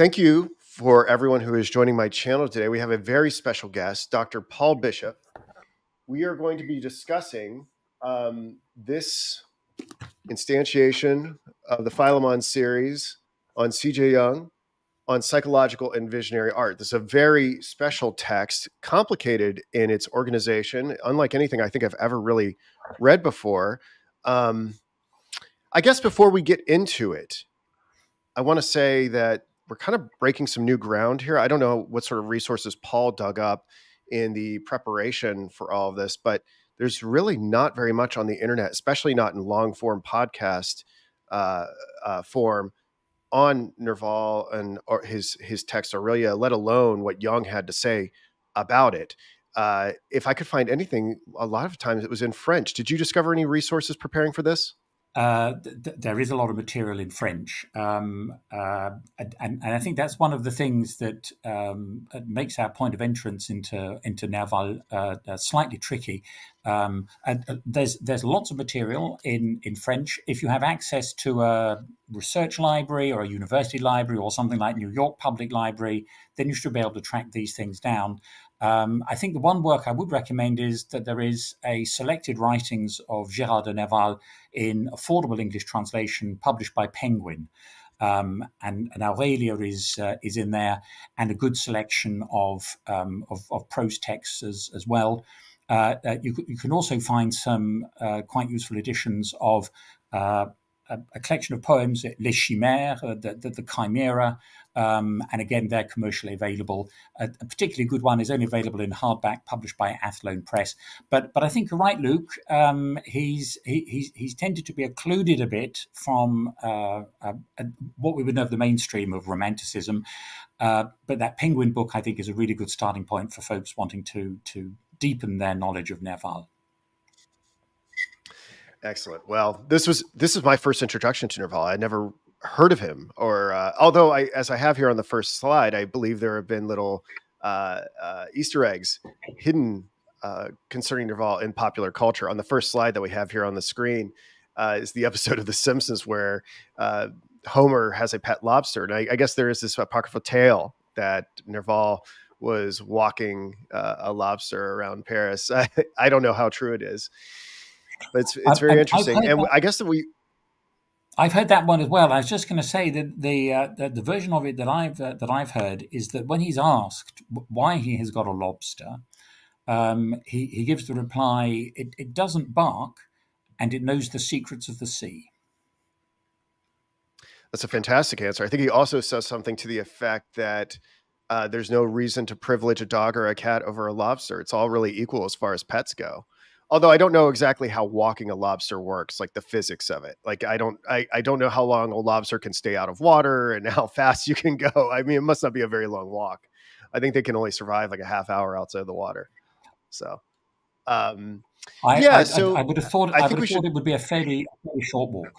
Thank you for everyone who is joining my channel today. We have a very special guest, Dr. Paul Bishop. We are going to be discussing this instantiation of the Philemon series on C.J. Jung on psychological and visionary art. This is a very special text, complicated in its organization, unlike anything I think I've ever really read before. I guess before we get into it, I want to say that we're kind of breaking some new ground here. I don't know what sort of resources Paul dug up in the preparation for all of this, but there's really not very much on the internet, especially not in long form podcast form on Nerval and or his text Aurelia, let alone what Jung had to say about it. If I could find anything, a lot of times it was in French. Did you discover any resources preparing for this? There is a lot of material in French, and I think that's one of the things that makes our point of entrance into Nerval slightly tricky. There's lots of material in French. If you have access to a research library or a university library or something like New York Public Library, then you should be able to track these things down. I think the one work I would recommend is that there is a selected writings of Gérard de Nerval in affordable English translation published by Penguin. And Aurelia is in there, and a good selection of prose texts as well. You can also find some quite useful editions of a collection of poems, Les Chimères, the Chimera, and again, they're commercially available. A particularly good one is only available in hardback, published by Athlone Press. But I think you're right, Luke. He's tended to be occluded a bit from what we would know of the mainstream of Romanticism. But that Penguin book, I think, is a really good starting point for folks wanting to deepen their knowledge of Nerval. Excellent. Well, this is my first introduction to Nerval. I never heard of him, or although as I have here on the first slide, I believe there have been little Easter eggs hidden concerning Nerval in popular culture. On the first slide that we have here on the screen is the episode of The Simpsons where Homer has a pet lobster, and I guess there is this apocryphal tale that Nerval was walking a lobster around Paris. I don't know how true it is. But it's very interesting, and I guess I've heard that one as well. I was just going to say that the version of it that I've heard is that when he's asked why he has got a lobster, he gives the reply: "It doesn't bark, and it knows the secrets of the sea." That's a fantastic answer. I think he also says something to the effect that there's no reason to privilege a dog or a cat over a lobster. It's all really equal as far as pets go. Although I don't know exactly how walking a lobster works, like the physics of it. Like I don't know how long a lobster can stay out of water and how fast you can go. I mean, it must not be a very long walk. I think they can only survive like a half hour outside the water. So, I would have thought it would be a fairly short walk.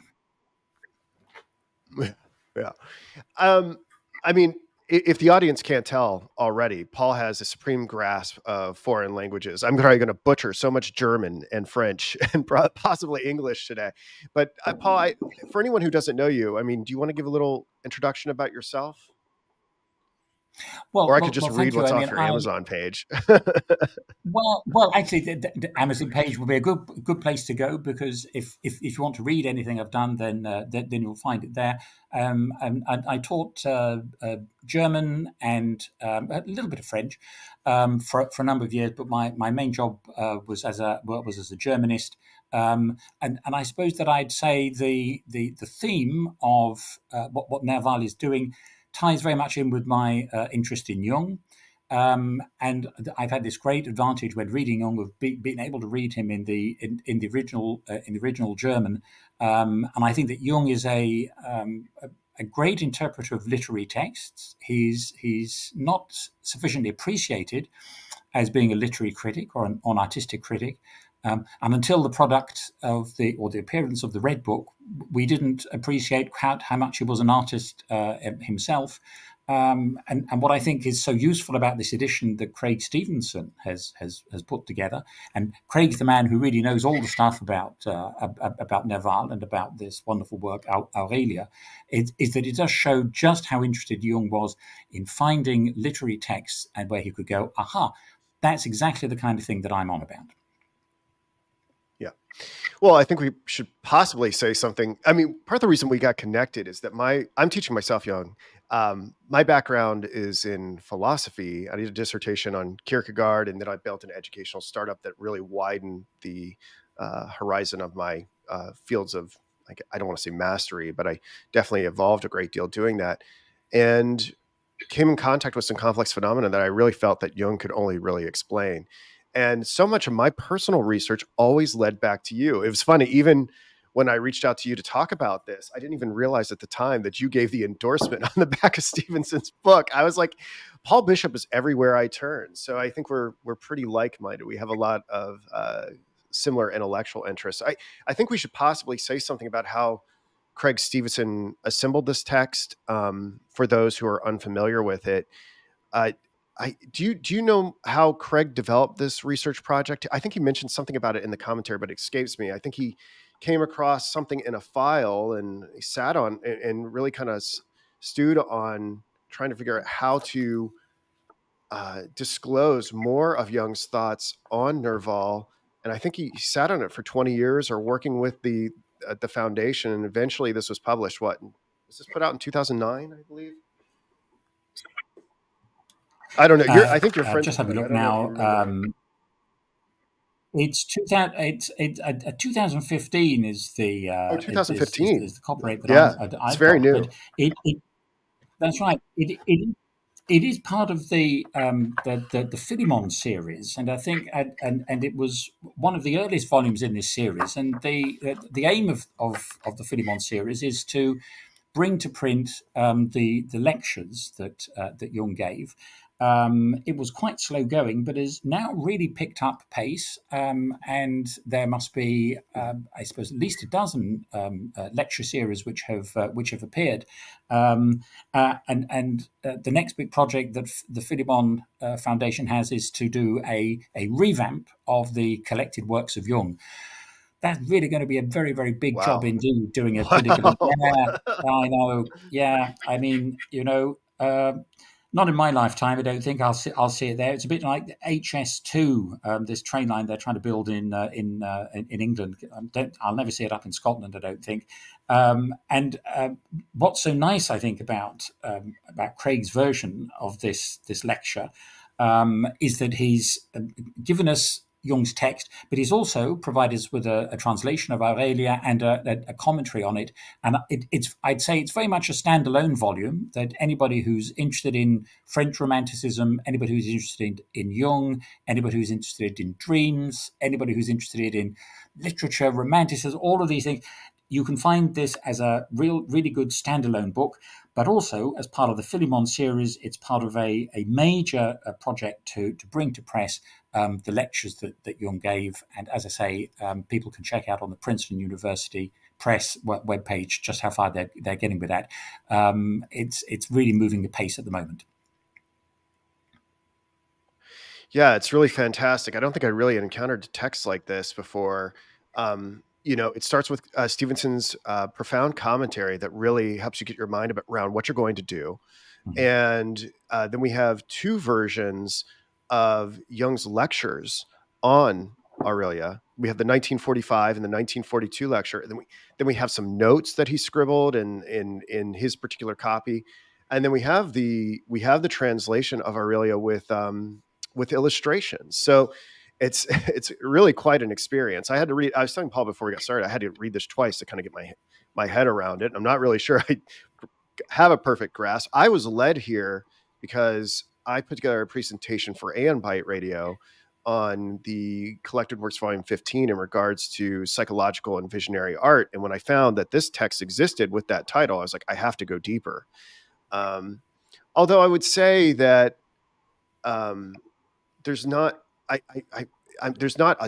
Yeah. I mean, if the audience can't tell already, Paul has a supreme grasp of foreign languages. I'm probably going to butcher so much German and French and possibly English today. But Paul, for anyone who doesn't know you, I mean, do you want to give a little introduction about yourself? Or I could just read what's off your Amazon page. Well, actually, the Amazon page will be a good place to go, because if you want to read anything I've done, then you'll find it there. And I taught German and a little bit of French for a number of years, but my main job was as a Germanist. And I suppose that I'd say the theme of what Nerval is doing ties very much in with my interest in Jung. And I've had this great advantage when reading Jung of being able to read him in the original German. And I think that Jung is a great interpreter of literary texts. He's not sufficiently appreciated as being a literary critic or an artistic critic. And until the product of the appearance of the Red Book, we didn't appreciate how much he was an artist himself. And what I think is so useful about this edition that Craig Stephenson has put together, and Craig's the man who really knows all the stuff about Nerval and about this wonderful work Aurelia, is that it does show just how interested Jung was in finding literary texts and where he could go, aha, that's exactly the kind of thing that I'm on about. Yeah. Well, I think we should possibly say something. I mean, part of the reason we got connected is that I'm teaching myself Jung. My background is in philosophy. I did a dissertation on Kierkegaard, and then I built an educational startup that really widened the horizon of my fields of, I don't want to say mastery, but I definitely evolved a great deal doing that. And came in contact with some complex phenomena that I really felt that Jung could only really explain. And so much of my personal research always led back to you. It was funny, even when I reached out to you to talk about this, I didn't even realize at the time that you gave the endorsement on the back of Stevenson's book. I was like, Paul Bishop is everywhere I turn. So I think we're pretty like-minded. We have a lot of similar intellectual interests. I think we should possibly say something about how Craig Stephenson assembled this text for those who are unfamiliar with it. Do you know how Craig developed this research project? I think he mentioned something about it in the commentary, but it escapes me. I think he came across something in a file and he sat on and really kind of stewed on trying to figure out how to disclose more of Jung's thoughts on Nerval. And I think he sat on it for 20 years or working with the foundation. And eventually this was published. Was this put out in 2009, I believe? I don't know. I think you're friends. Just have a look now. It's 2015 is the 2015 is the copyright that it's very new. That's right. It is part of the Philemon series, and I think and it was one of the earliest volumes in this series. And the aim of the Philemon series is to bring to print the lectures that Jung gave. It was quite slow going, but has now really picked up pace. And there must be, I suppose, at least a dozen lecture series which have appeared. And the next big project that the Philemon Foundation has is to do a revamp of the collected works of Jung. That's really going to be a very, very big job indeed, doing a particular. Yeah, I know. Yeah, I mean, not in my lifetime. I don't think I'll see it there. It's a bit like HS2, this train line they're trying to build in England. I'll never see it up in Scotland, I don't think. And what's so nice, I think, about Craig's version of this lecture is that he's given us Jung's text, but he's also provided us with a translation of Aurelia and a commentary on it. And I'd say it's very much a standalone volume that anybody who's interested in French Romanticism, anybody who's interested in Jung, anybody who's interested in dreams, anybody who's interested in literature, Romanticism, all of these things, you can find this as a really good standalone book. But also, as part of the Philemon series, it's part of a major project to bring to press the lectures that Jung gave. And as I say, people can check out on the Princeton University Press webpage just how far they're getting with that. It's really moving the pace at the moment. Yeah, it's really fantastic. I don't think I really encountered texts like this before. It starts with Stevenson's profound commentary that really helps you get your mind around what you're going to do. Mm-hmm. And then we have two versions of Jung's lectures on Aurelia. We have the 1945 and the 1942 lecture. And then we have some notes that he scribbled in his particular copy. And then we have the translation of Aurelia with illustrations. So it's really quite an experience. I had to read. I was telling Paul before we got started, I had to read this twice to kind of get my head around it. I'm not really sure I have a perfect grasp. I was led here because I put together a presentation for Aeon Byte Radio on the Collected Works Volume 15 in regards to psychological and visionary art. And when I found that this text existed with that title, I was like, I have to go deeper. Although I would say that there's not a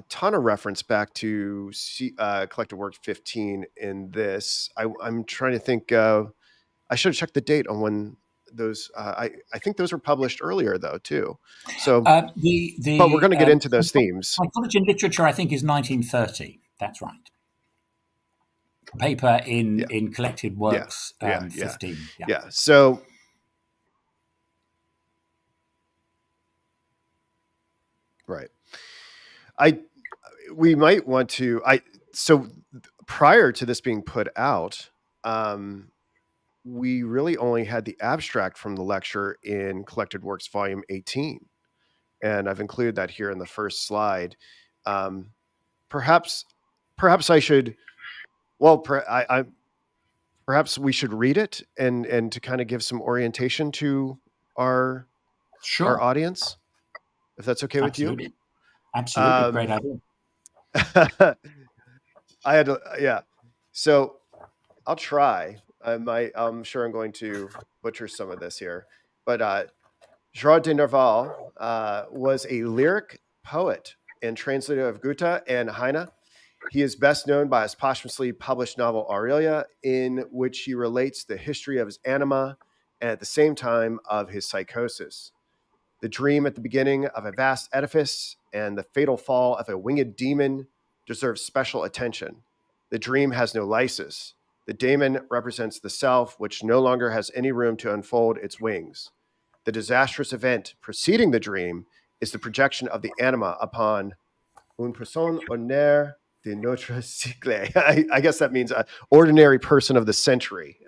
ton of reference back to Collected Works 15 in this. I'm trying to think. I should have checked the date on when I think those were published earlier though too. So, but we're going to get into those themes. Psychology and Literature, I think, is 1930. That's right. Paper in Collected Works, 15. Yeah. So, right. We might want to. So prior to this being put out, we really only had the abstract from the lecture in Collected Works, Volume 18, and I've included that here in the first slide. Perhaps I should. Well, perhaps we should read it and to kind of give some orientation to our audience, if that's okay with you. Absolutely, great idea. I had to, So I'll try. I'm sure I'm going to butcher some of this here, but Jean de Nerval was a lyric poet and translator of Goethe and Heine. He is best known by his posthumously published novel Aurelia, in which he relates the history of his anima and at the same time of his psychosis. The dream at the beginning of a vast edifice and the fatal fall of a winged demon deserves special attention. The dream has no lysis. The daemon represents the self, which no longer has any room to unfold its wings. The disastrous event preceding the dream is the projection of the anima upon une personne ordinaire de notre siècle. I guess that means an ordinary person of the century.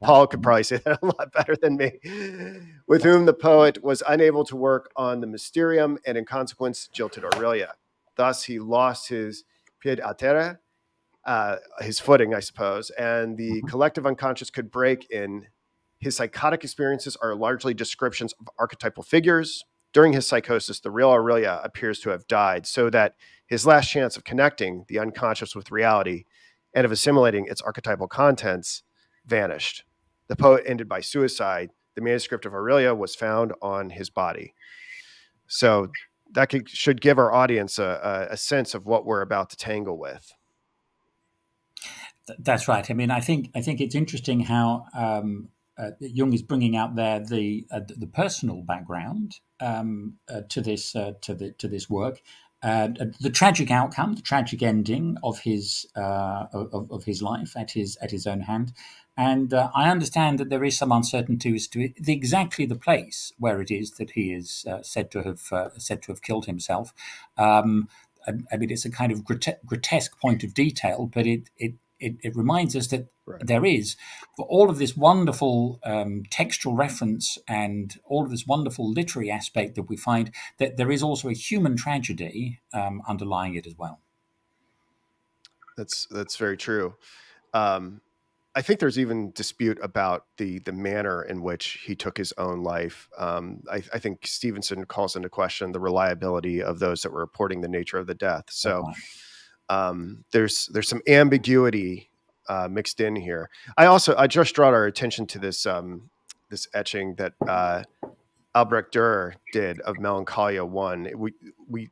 Paul could probably say that a lot better than me. With whom the poet was unable to work on the mysterium and in consequence jilted Aurelia. Thus he lost his pied à terre, his footing, I suppose, and the collective unconscious could break in. His psychotic experiences are largely descriptions of archetypal figures. During his psychosis, the real Aurelia appears to have died, so that his last chance of connecting the unconscious with reality and of assimilating its archetypal contents vanished. The poet ended by suicide. The manuscript of Aurelia was found on his body. So that should give our audience a sense of what we're about to tangle with. That's right. I mean, I think it's interesting how Jung is bringing out there the personal background to this work, the tragic outcome, the tragic ending of his life at his own hand, and I understand that there is some uncertainty as to exactly the place where it is that he is said to have killed himself. I mean, it's a kind of grotesque point of detail, but it reminds us that there is, for all of this wonderful textual reference and all of this wonderful literary aspect that we find, that there is also a human tragedy underlying it as well. That's very true. I think there's even dispute about the manner in which he took his own life. I think Stephenson calls into question the reliability of those that were reporting the nature of the death. So there's some ambiguity mixed in here. I just brought our attention to this this etching that Albrecht Dürer did of Melancholia 1. We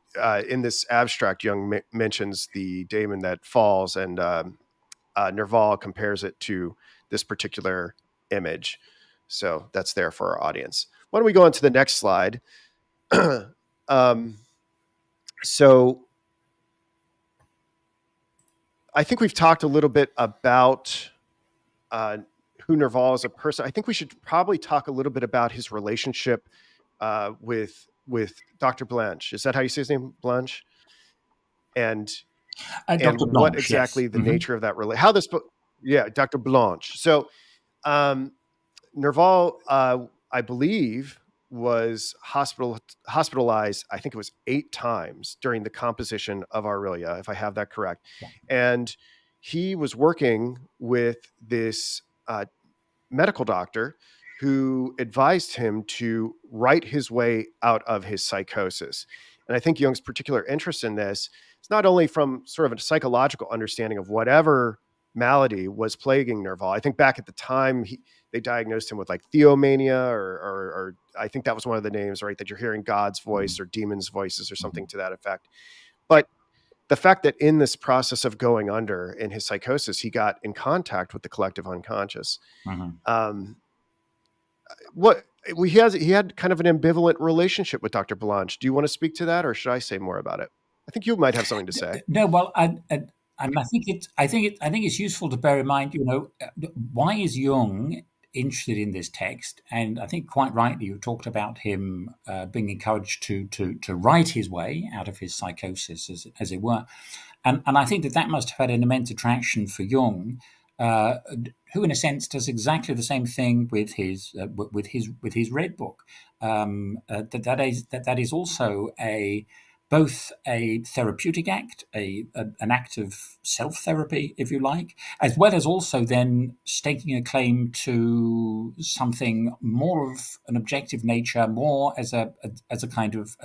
in this abstract, Jung mentions the daemon that falls, and Nerval compares it to this particular image. So that's there for our audience. Why don't we go on to the next slide? So I think we've talked a little bit about who Nerval is as a person. I think we should probably talk a little bit about his relationship with Dr. Blanche. Is that how you say his name, Blanche? And Dr. Blanche, what exactly the nature of that relationship? How this book? Yeah, Dr. Blanche. So Nerval, I believe, was hospitalized. I think it was 8 times during the composition of Aurelia, if I have that correct. Yeah. And he was working with this medical doctor who advised him to write his way out of his psychosis. And I think Jung's particular interest in this is not only from sort of a psychological understanding of whatever malady was plaguing Nerval. I think back at the time, they diagnosed him with like theomania, or I think that was one of the names, right? That you're hearing God's voice or demons' voices or something to that effect. But the fact that in this process of going under in his psychosis, he got in contact with the collective unconscious. what he had kind of an ambivalent relationship with Dr. Blanche. Do you want to speak to that, or should I say more about it? I think you might have something to say. No, well, I think it's useful to bear in mind, why is Jung interested in this text? And I think quite rightly you talked about him being encouraged to write his way out of his psychosis, as it were, and I think that must have had an immense attraction for Jung, who, in a sense, does exactly the same thing with his Red Book. That is also both a therapeutic act, an act of self-therapy, if you like, as well as also then staking a claim to something more of an objective nature, more as a kind of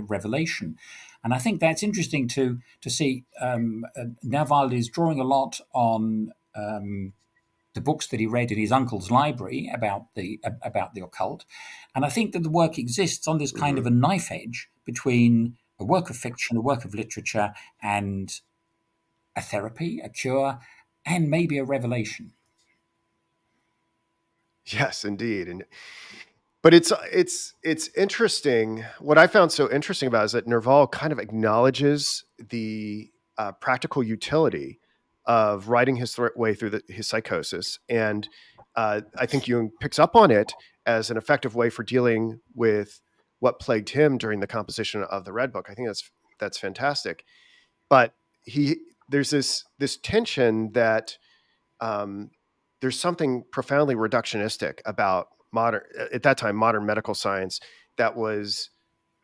revelation. And I think that's interesting to see. Nerval is drawing a lot on the books that he read in his uncle's library about the occult, and I think that the work exists on this kind of a knife edge between a work of fiction, a work of literature, and a therapy, a cure, and maybe a revelation. Yes, indeed. But it's interesting. What I found so interesting about it is that Nerval kind of acknowledges the practical utility of writing his way through his psychosis, and I think Jung picks up on it as an effective way for dealing with what plagued him during the composition of the Red Book. I think that's fantastic. But there's this tension that there's something profoundly reductionistic about modern medical science that was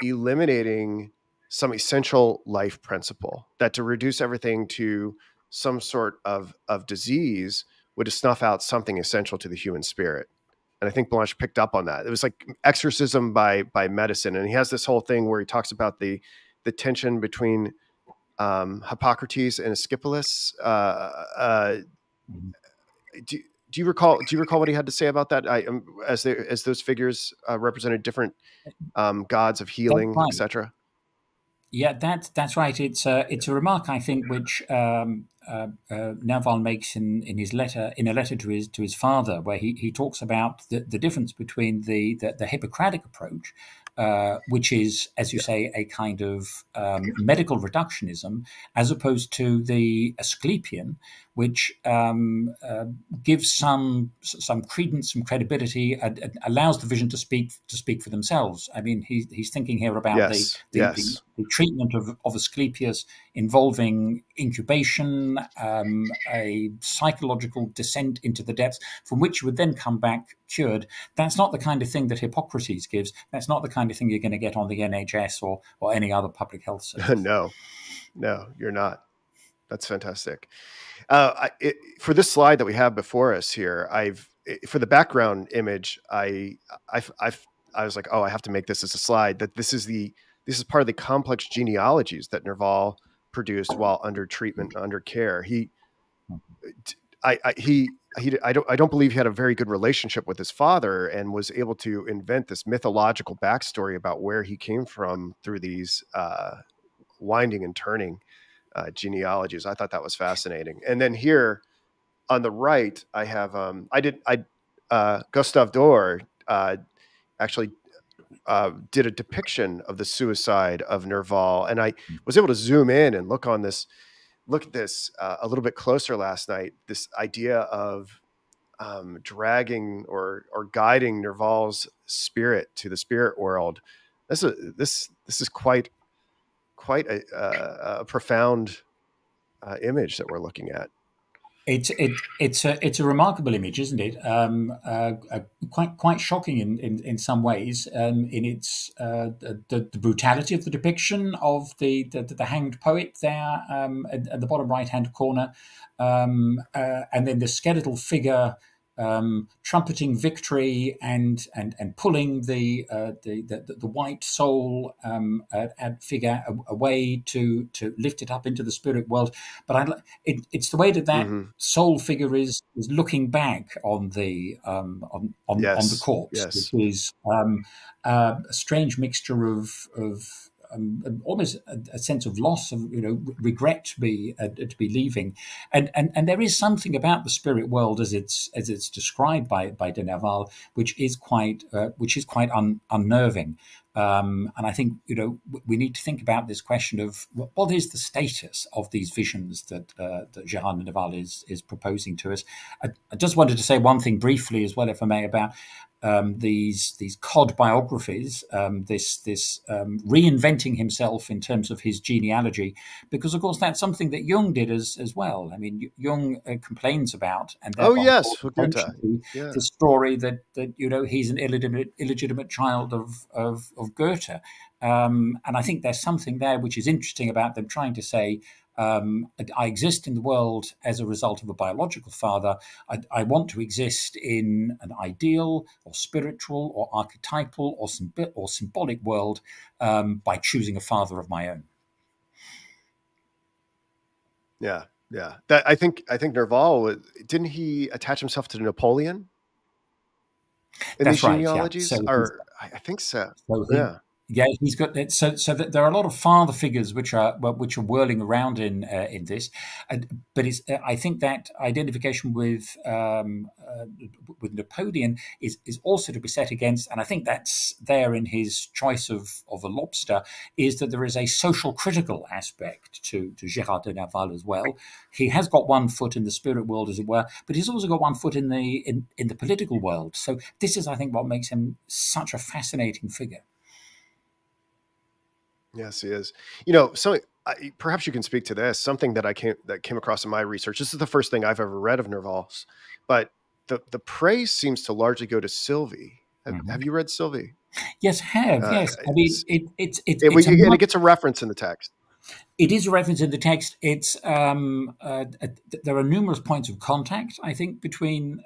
eliminating some essential life principle, that to reduce everything to some sort of disease would snuff out something essential to the human spirit. And I think Blanche picked up on that. It was like exorcism by medicine. And he has this whole thing where he talks about the tension between Hippocrates and Asclepius. Do you recall what he had to say about that? As those figures represented different gods of healing, right. etc. Yeah, that's right. It's a remark, I think, which Nerval makes in a letter to his father, where he talks about the difference between the Hippocratic approach, which is, as you say, a kind of medical reductionism, as opposed to the Asclepian, which gives some credence, some credibility, allows the vision to speak for themselves. I mean, he's thinking here about the treatment of Asclepius involving incubation, a psychological descent into the depths, from which you would then come back cured. That's not the kind of thing that Hippocrates gives. That's not the kind of thing you're going to get on the NHS or any other public health service. No, you're not. That's fantastic. For this slide that we have before us here, for the background image, I was like, oh, I have to make this as a slide. That this is part of the complex genealogies that Nerval produced while under treatment, under care. I don't believe he had a very good relationship with his father, and was able to invent this mythological backstory about where he came from through these winding and turning genealogies. I thought that was fascinating. And then here on the right, I have Gustave Dore actually did a depiction of the suicide of Nerval, and I was able to zoom in and look at this a little bit closer last night. This idea of dragging or guiding Nerval's spirit to the spirit world. This is quite a profound image that we're looking at. It's a remarkable image, isn't it? Quite shocking in some ways. In its the brutality of the depiction of the hanged poet there at the bottom right hand corner, and then the skeletal figure trumpeting victory and pulling the white soul figure away to lift it up into the spirit world. But it's the way that soul figure is looking back on the corpse, yes. which is a strange mixture of almost a sense of loss, of regret to be leaving, and there is something about the spirit world as it's described by de Nerval, which is quite unnerving. And I think we need to think about this question of what is the status of these visions that Gérard de Nerval is proposing to us. I just wanted to say one thing briefly as well, if I may, about these cod biographies, this reinventing himself in terms of his genealogy, because of course that's something that Jung did as well. I mean, Jung complains about, and therefore the story that he's an illegitimate child of Goethe, and I think there's something there which is interesting about them trying to say, I exist in the world as a result of a biological father. I want to exist in an ideal or spiritual or archetypal or symbolic world by choosing a father of my own. Yeah. I think Nerval, didn't he attach himself to Napoleon in these genealogies? Yeah. I think so. Yeah, he's got it. So that there are a lot of father figures which are whirling around in this, but I think that identification with Napoleon is also to be set against, and I think that's there in his choice of a lobster, is that there is a social critical aspect to Gérard de Nerval as well. He has got one foot in the spirit world, as it were, but he's also got one foot in the political world. So this is, I think, what makes him such a fascinating figure. Yes, he is. Perhaps you can speak to this. Something that came across in my research. This is the first thing I've ever read of Nerval's, but the praise seems to largely go to Sylvie. Have you read Sylvie? Yes, yes. I mean, it gets a reference in the text. It is a reference in the text. It's there are numerous points of contact, I think, between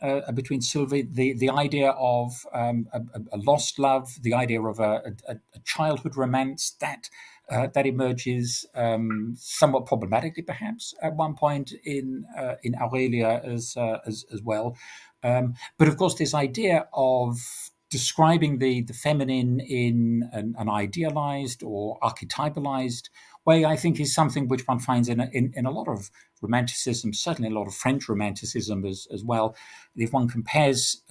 Sylvie, the idea of a lost love, the idea of a childhood romance that emerges somewhat problematically, perhaps at one point in Aurelia as well. But of course, this idea of describing the feminine in an idealized or archetypalized way, I think, is something which one finds in a lot of romanticism, certainly a lot of French romanticism as well. If one compares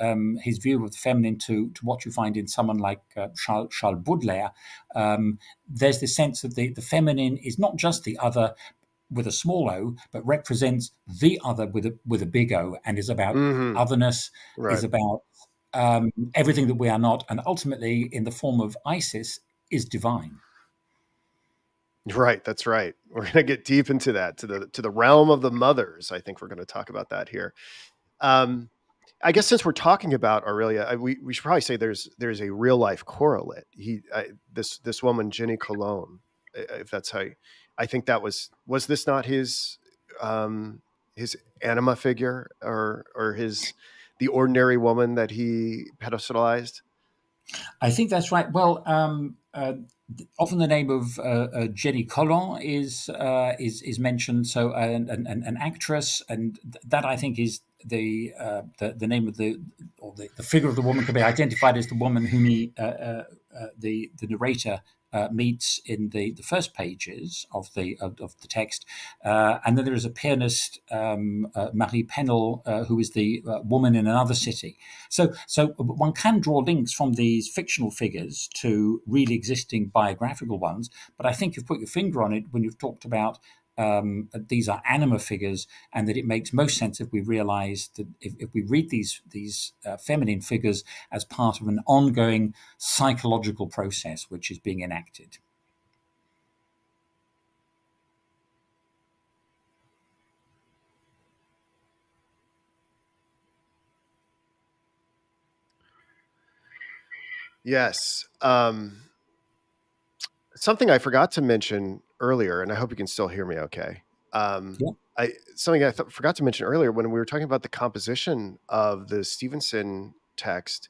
his view of the feminine to what you find in someone like Charles Baudelaire, there's this sense that the feminine is not just the other with a small o, but represents the other with a big O, and is about otherness, is about everything that we are not, and ultimately, in the form of Isis, is divine. Right, that's right. We're going to get deep into that, to the realm of the mothers. I think we're going to talk about that here. I guess since we're talking about Aurelia, we should probably say there's a real life correlate. This woman, Jenny Cologne, if that's how I think that was this not his anima figure or the ordinary woman that he pedestalized? I think that's right. Well, often the name of Jenny Cologne is mentioned. So an actress, and that I think is the name of the figure of the woman can be identified as the woman whom the narrator meets in the first pages of the text, and then there is a pianist, Marie Pennell, who is the woman in another city. So one can draw links from these fictional figures to really existing biographical ones. But I think you've put your finger on it when you've talked about these are anima figures, and that it makes most sense if we realize that if we read these feminine figures as part of an ongoing psychological process which is being enacted. Yes. Something I forgot to mention earlier, and I hope you can still hear me okay. Something I forgot to mention earlier when we were talking about the composition of the Stephenson text.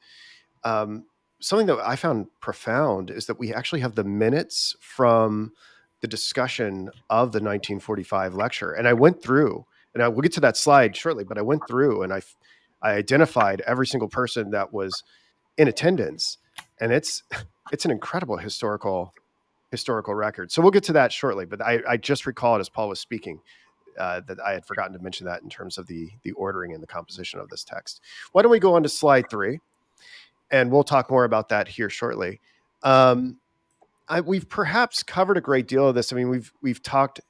Something that I found profound is that we actually have the minutes from the discussion of the 1945 lecture. And I went through, and we'll get to that slide shortly, but I went through and I identified every single person that was in attendance. And it's an incredible historical historical record. So we'll get to that shortly. But I just recalled as Paul was speaking that I had forgotten to mention that in terms of the ordering and the composition of this text. Why don't we go on to slide 3, and we'll talk more about that here shortly. We've perhaps covered a great deal of this. I mean, we've talked.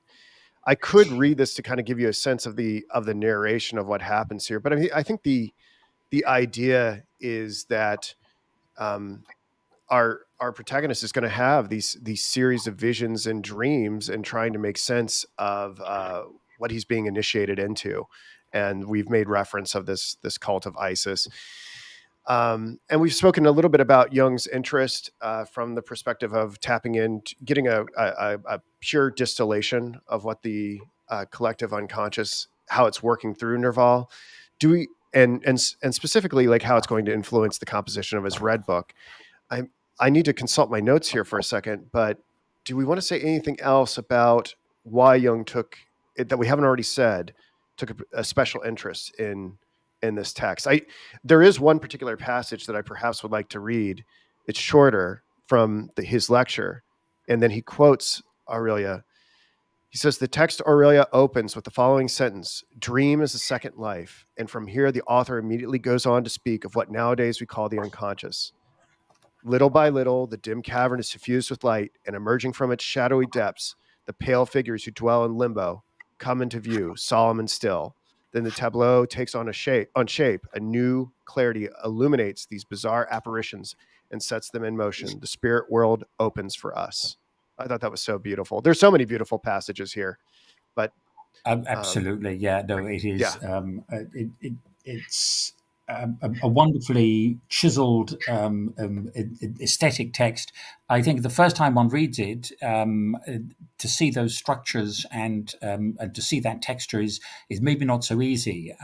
I could read this to kind of give you a sense of the narration of what happens here, but I mean, I think the idea is that our protagonist is going to have these series of visions and dreams, and trying to make sense of what he's being initiated into. And we've made reference of this cult of Isis. And we've spoken a little bit about Jung's interest from the perspective of tapping in, getting a pure distillation of what the collective unconscious, how it's working through Nerval. And specifically like how it's going to influence the composition of his Red Book. I need to consult my notes here for a second, but do we want to say anything else about why Jung took it that we haven't already said, took a special interest in this text? There is one particular passage that I perhaps would like to read. It's shorter, from his lecture, and then he quotes Aurelia. He says, the text Aurelia opens with the following sentence: dream is a second life. And from here, the author immediately goes on to speak of what nowadays we call the unconscious. Little by little, the dim cavern is suffused with light, and emerging from its shadowy depths, the pale figures who dwell in limbo come into view, solemn and still. Then the tableau takes on shape. A new clarity illuminates these bizarre apparitions and sets them in motion. The spirit world opens for us. I thought that was so beautiful. There's so many beautiful passages here, but absolutely, yeah. No, it is. Yeah. It's a wonderfully chiseled aesthetic text. I think the first time one reads it, to see those structures and to see that texture is maybe not so easy.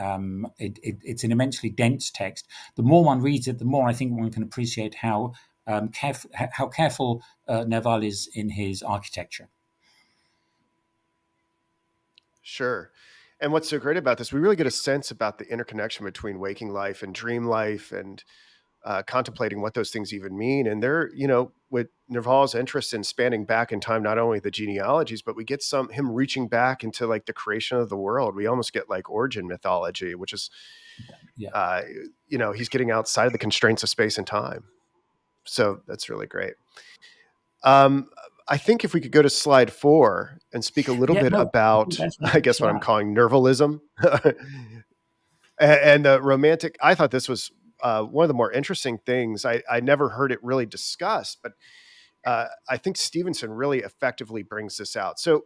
It's an immensely dense text. The more one reads it, the more I think one can appreciate how careful Nerval is in his architecture. Sure. And what's so great about this, we really get a sense about the interconnection between waking life and dream life, and contemplating what those things even mean. And there, with Nerval's interest in spanning back in time, not only the genealogies, but we get him reaching back into like the creation of the world. We almost get like origin mythology, which is, he's getting outside of the constraints of space and time. So that's really great. I think if we could go to slide 4 and speak a little bit about, I guess, what I'm calling Nervalism and the romantic. I thought this was one of the more interesting things. I never heard it really discussed, but I think Stephenson really effectively brings this out. So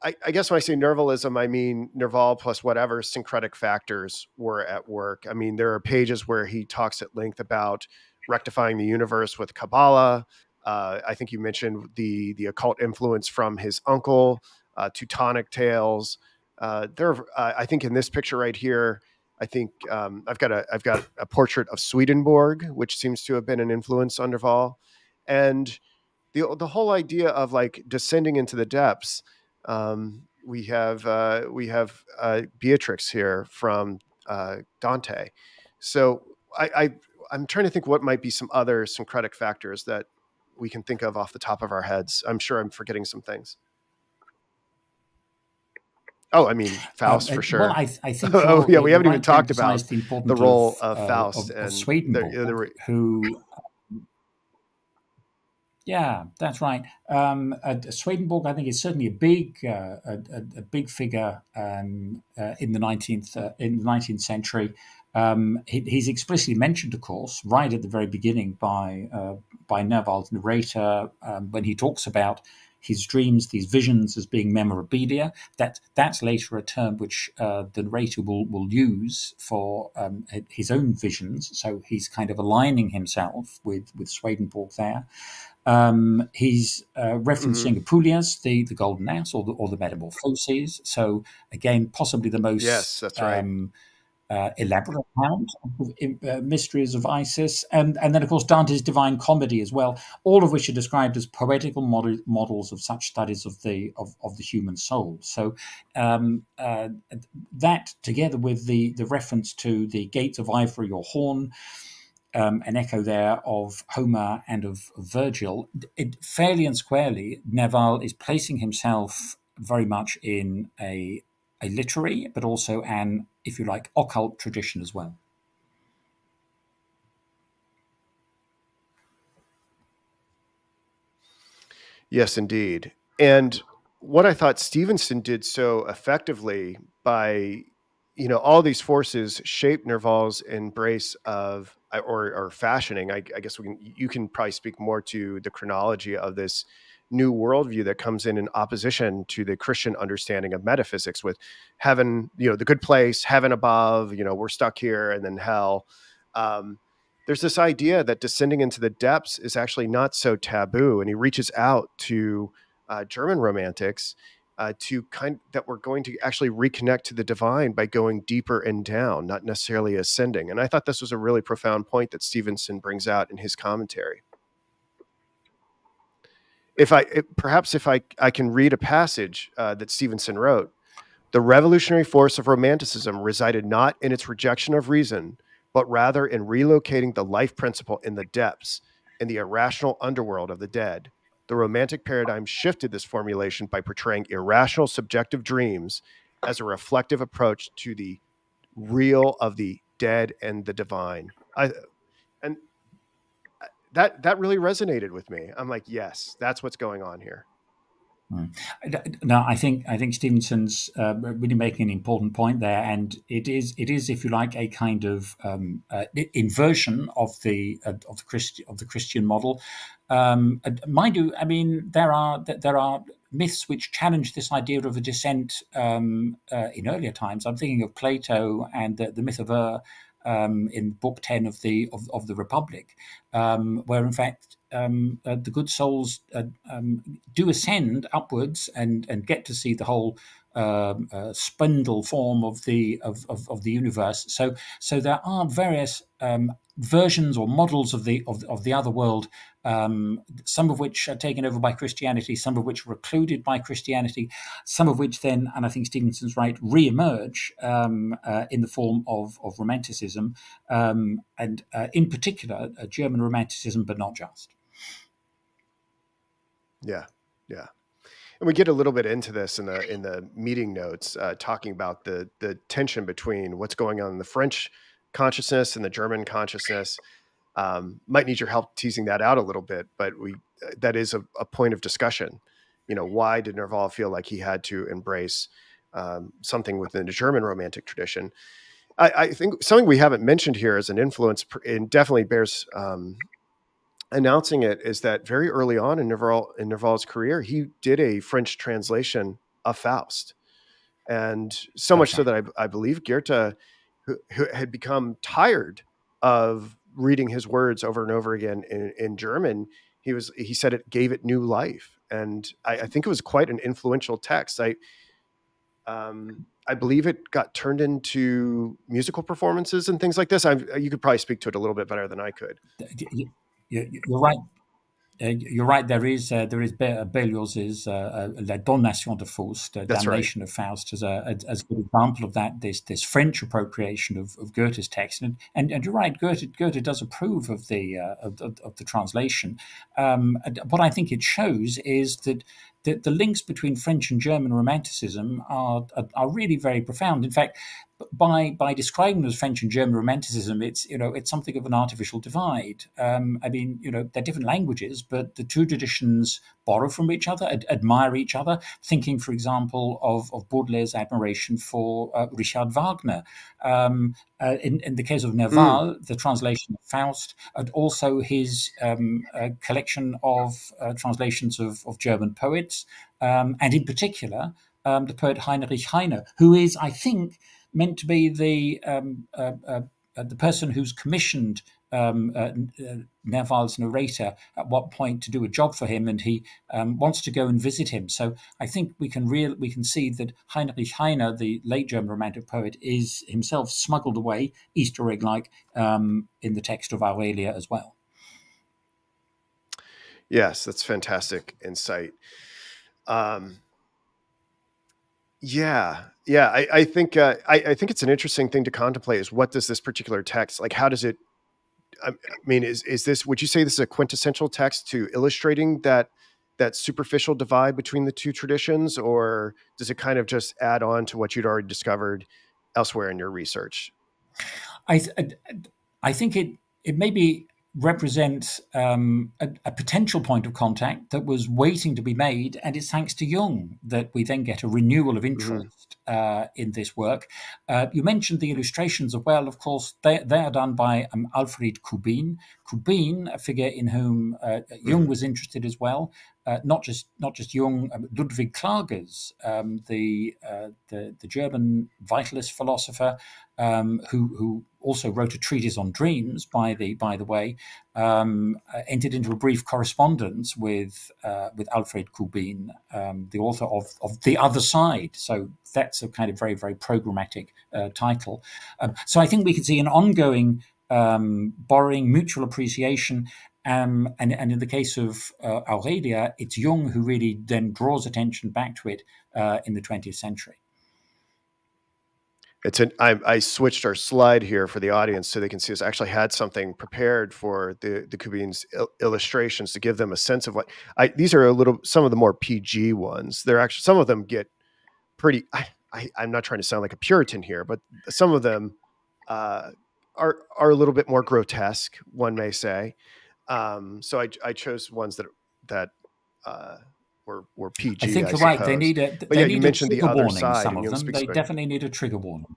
I guess when I say Nervalism, I mean Nerval plus whatever syncretic factors were at work. I mean, there are pages where he talks at length about rectifying the universe with Kabbalah. I think you mentioned the occult influence from his uncle, Teutonic tales. I think in this picture right here, I think I've got a portrait of Swedenborg, which seems to have been an influence on Nerval, and the whole idea of like descending into the depths. We have Beatrix here from Dante. So I'm trying to think what might be some other syncretic factors that we can think of off the top of our heads. I'm sure I'm forgetting some things. Oh, I mean, Faust for sure. Well, I think. Oh, yeah, we haven't even talked about the role of Faust and Swedenborg, who. Yeah, that's right. Swedenborg, I think, is certainly a big figure in the 19th century. He's explicitly mentioned, of course, right at the very beginning by Nerval's narrator when he talks about his dreams, these visions, as being memorabilia. That's later a term which the narrator will use for his own visions. So he's kind of aligning himself with Swedenborg there. He's referencing Apuleius, the Golden Ass, or the Metamorphoses. So again, possibly the most that's right. Elaborate account of mysteries of Isis, and then of course Dante's Divine Comedy as well, all of which are described as poetical models of such studies of the human soul. So that, together with the reference to the gates of ivory or horn, an echo there of Homer and of Virgil. Fairly and squarely, Nerval is placing himself very much in a literary, but also an, if you like, occult tradition as well. Yes, indeed. And what I thought Stephenson did so effectively by, all these forces shaped Nerval's embrace of, or fashioning. I guess you can probably speak more to the chronology of this new worldview that comes in opposition to the Christian understanding of metaphysics, with heaven, the good place, heaven above, we're stuck here, and then hell. There's this idea that descending into the depths is actually not so taboo, and he reaches out to German romantics that we're going to actually reconnect to the divine by going deeper and down, not necessarily ascending. And I thought this was a really profound point that Stephenson brings out in his commentary. If I can read a passage that Stephenson wrote. The revolutionary force of Romanticism resided not in its rejection of reason, but rather in relocating the life principle in the depths, in the irrational underworld of the dead. The Romantic paradigm shifted this formulation by portraying irrational subjective dreams as a reflective approach to the real of the dead and the divine. And that really resonated with me. I'm like, yes, that's what's going on here. No, I think Stevenson's really making an important point there, and it is, if you like, a kind of inversion of the Christian model. Mind you, I mean, there are myths which challenge this idea of a descent in earlier times. I'm thinking of Plato and the myth of in Book 10 of the Republic, where in fact the good souls do ascend upwards and get to see the whole spindle form of the universe. So there are various versions or models of the other world, some of which are taken over by Christianity, some of which are recluded by Christianity, some of which then, and I think Stevenson's right, re-emerge in the form of Romanticism, and in particular German Romanticism, but not just. Yeah. And we get a little bit into this in the meeting notes, talking about the tension between what's going on in the French consciousness and the German consciousness. Might need your help teasing that out a little bit, but that is a point of discussion. Why did Nerval feel like he had to embrace something within the German Romantic tradition? I think something we haven't mentioned here as an influence, and definitely bears announcing it, is that very early on in Nerval's career, he did a French translation of Faust. And so much so that I believe Goethe, who had become tired of reading his words over and over again in German, he said it gave it new life. And I think it was quite an influential text. I believe it got turned into musical performances and things like this. You could probably speak to it a little bit better than I could. You're right. You're right. There is Berlioz's La Damnation de Faust, Damnation of Faust, as a good example of that. This French appropriation of Goethe's text, and you're right. Goethe does approve of the translation. What I think it shows is that the links between French and German Romanticism are really very profound. In fact, by describing as French and German Romanticism, it's something of an artificial divide. I mean, they're different languages, but the two traditions borrow from each other, admire each other. Thinking, for example, of Baudelaire's admiration for Richard Wagner. In the case of Nerval, the translation of Faust, and also his collection of translations of German poets, and in particular the poet Heinrich Heine, who is, I think, meant to be the person who's commissioned Nerval's narrator at what point to do a job for him, and he wants to go and visit him. So I think we can see that Heinrich Heine, the late German Romantic poet, is himself smuggled away, Easter egg-like, in the text of Aurelia as well. Yes, that's fantastic insight. I think it's an interesting thing to contemplate, is what does this particular text, like, how does it I mean, is this, would you say this is a quintessential text to illustrating that superficial divide between the two traditions, or does it kind of just add on to what you'd already discovered elsewhere in your research? I, I think it maybe represents a potential point of contact that was waiting to be made, and it's thanks to Jung that we then get a renewal of interest in this work. You mentioned the illustrations as well. Of course, they are done by Alfred Kubin. Kubin, a figure in whom Jung was interested as well. Not just Jung, Ludwig Klages, the German vitalist philosopher, who also wrote a treatise on dreams. By the way, entered into a brief correspondence with Alfred Kubin, the author of The Other Side. So that's a kind of very, very programmatic title. So I think we can see an ongoing borrowing, mutual appreciation. And in the case of Aurelia, it's Jung who really then draws attention back to it in the 20th century. I switched our slide here for the audience so they can see us. I actually had something prepared for the Kubin's illustrations to give them a sense of what these are some of the more PG ones. They're actually, some of them get pretty, I'm not trying to sound like a Puritan here, but some of them are a little bit more grotesque, one may say. So I chose ones that were PG. I think you're right. They need a. But yeah, you mentioned The Other Side. Some of them, they definitely need a trigger warning.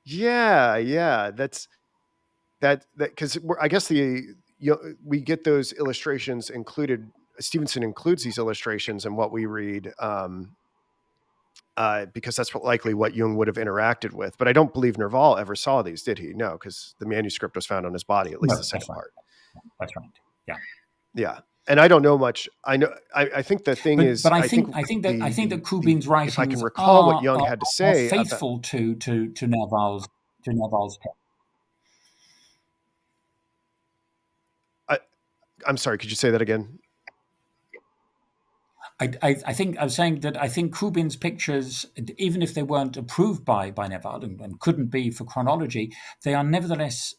yeah. That's because I guess we get those illustrations included. Stephenson includes these illustrations in what we read. Because that's likely what Jung would have interacted with. But I don't believe Nerval ever saw these, did he? No, because the manuscript was found on his body, at least the second part. That's right. Yeah. Yeah. And I don't know much. I think the thing is, but I think that Kubin's writings, if I can recall what Jung had to say, are faithful to Nerval's text. I'm sorry. Could you say that again? I think I was saying that I think Kubin's pictures, even if they weren't approved by Nerval and couldn't be for chronology, they are nevertheless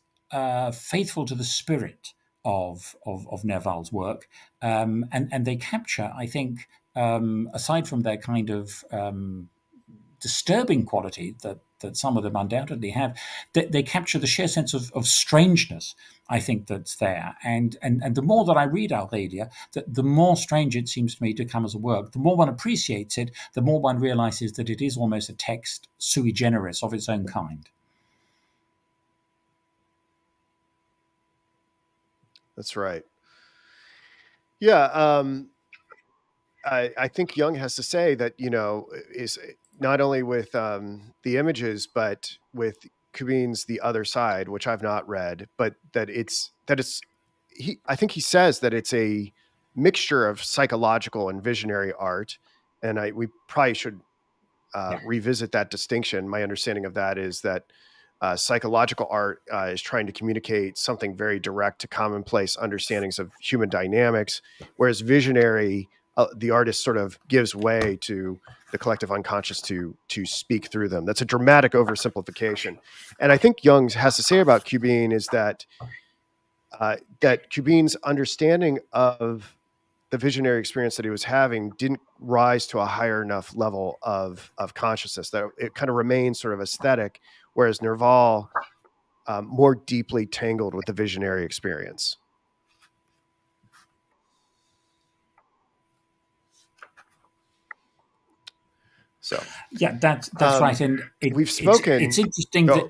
faithful to the spirit of Nerval's work, and they capture, I think, aside from their kind of disturbing quality that some of them undoubtedly have, they capture the sheer sense of strangeness, I think, that's there. And the more that I read Aurelia, the more strange it seems to me to come as a work. The more one appreciates it, the more one realizes that it is almost a text sui generis of its own kind. That's right. Yeah. I think Jung has to say that, is not only with the images, but with Kubin's The Other Side, which I've not read, but I think he says that it's a mixture of psychological and visionary art. And we probably should revisit that distinction. My understanding of that is that psychological art is trying to communicate something very direct to commonplace understandings of human dynamics, whereas visionary, the artist sort of gives way to the collective unconscious to speak through them. That's a dramatic oversimplification. And I think Jung has to say about Kubin is that that Kubin's understanding of the visionary experience that he was having didn't rise to a higher enough level of consciousness, that it kind of remains sort of aesthetic, whereas Nerval more deeply tangled with the visionary experience. So yeah, that's right. And we've spoken. It's interesting that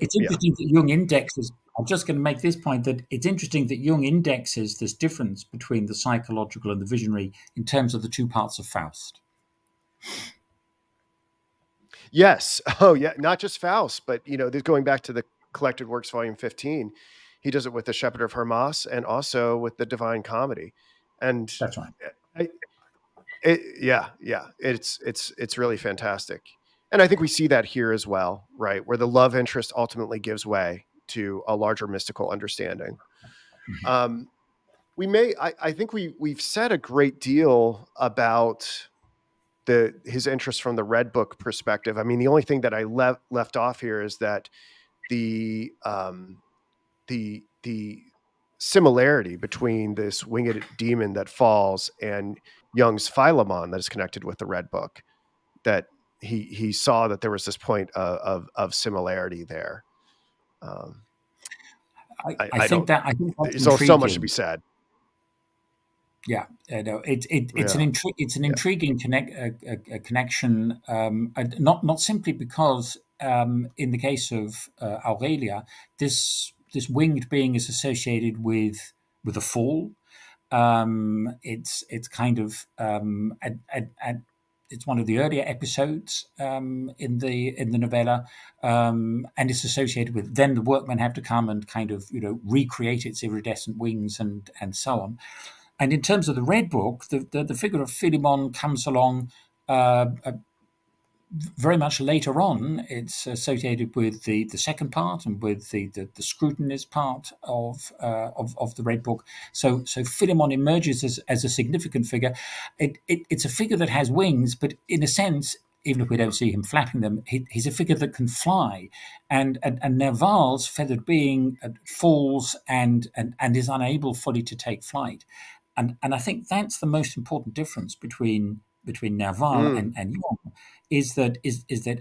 Jung indexes. I'm just going to make this point, that it's interesting that Jung indexes this difference between the psychological and the visionary in terms of the two parts of Faust. Yes. Oh, yeah. Not just Faust, but this going back to the Collected Works, Volume 15. He does it with the Shepherd of Hermas and also with the Divine Comedy. And that's right. It's really fantastic. And I think we see that here as well, right? Where the love interest ultimately gives way to a larger mystical understanding. I think we've said a great deal about his interest from the Red Book perspective. I mean, the only thing that I left off here is that the similarity between this winged demon that falls and Jung's Philemon that is connected with the Red Book, that he saw that there was this point of similarity there. I think that's there's so much to be said. Yeah, no, it's an intriguing connection, not simply because in the case of Aurelia, this winged being is associated with a fall. It's kind of it's one of the earlier episodes in the novella, and it's associated with then the workmen have to come and kind of recreate its iridescent wings and so on. And in terms of the Red Book, the figure of Philemon comes along very mumuch later on. It's associated with the second part and with the scrutinous part of the Red Book. So Philemon emerges as a significant figure. It's a figure that has wings, but in a sense, even if we don't see him flapping them, he's a figure that can fly. And Nerval's feathered being falls and is unable fully to take flight. And I think that's the most important difference between Nerval and Jung, is that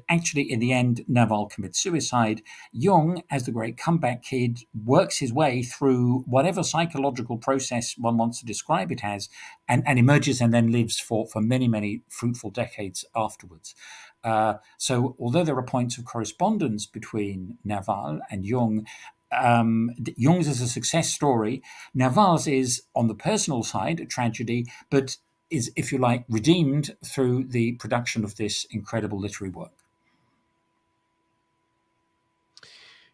actually in the end Nerval commits suicide. Jung, as the great comeback kid, works his way through whatever psychological process one wants to describe it as, and emerges and then lives for many, many fruitful decades afterwards. So although there are points of correspondence between Nerval and Jung, Jung's is a success story. Nerval's is, on the personal side, a tragedy, but is, if you like, redeemed through the production of this incredible literary work.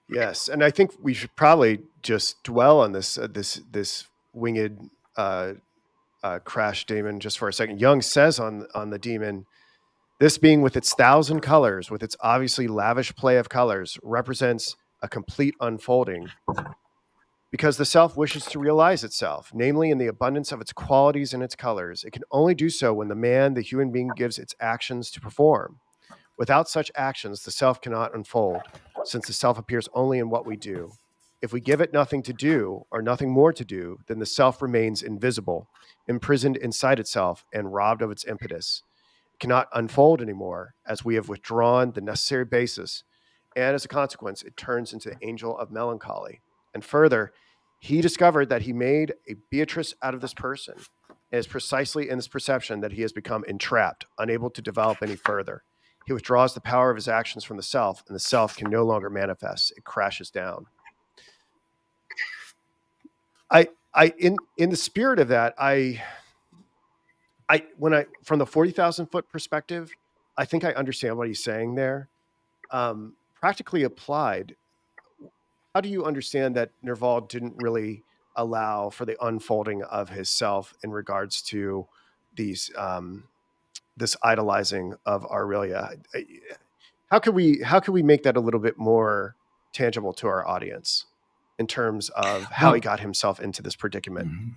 Yes, and I think we should probably just dwell on this winged crash demon just for a second. Jung says on the demon, this being with its 1,000 colors, with its obviously lavish play of colors, represents a complete unfolding, because the self wishes to realize itself, namely in the abundance of its qualities and its colors. It can only do so when the human being, gives its actions to perform. Without such actions, the self cannot unfold, since the self appears only in what we do. If we give it nothing to do, or nothing more to do, then the self remains invisible, imprisoned inside itself, and robbed of its impetus. It cannot unfold anymore, as we have withdrawn the necessary basis, and as a consequence, it turns into the angel of melancholy. And further, he discovered that he made a Beatrice out of this person. And it's precisely in this perception that he has become entrapped, unable to develop any further. He withdraws the power of his actions from the self, and the self can no longer manifest. It crashes down. In the spirit of that, from the 40,000 foot perspective, I think I understand what he's saying there. Practically applied, how do you understand that Nerval didn't really allow for the unfolding of his self in regards to these this idolizing of Aurelia? How could we make that a little bit more tangible to our audience in terms of how he got himself into this predicament? Mm-hmm.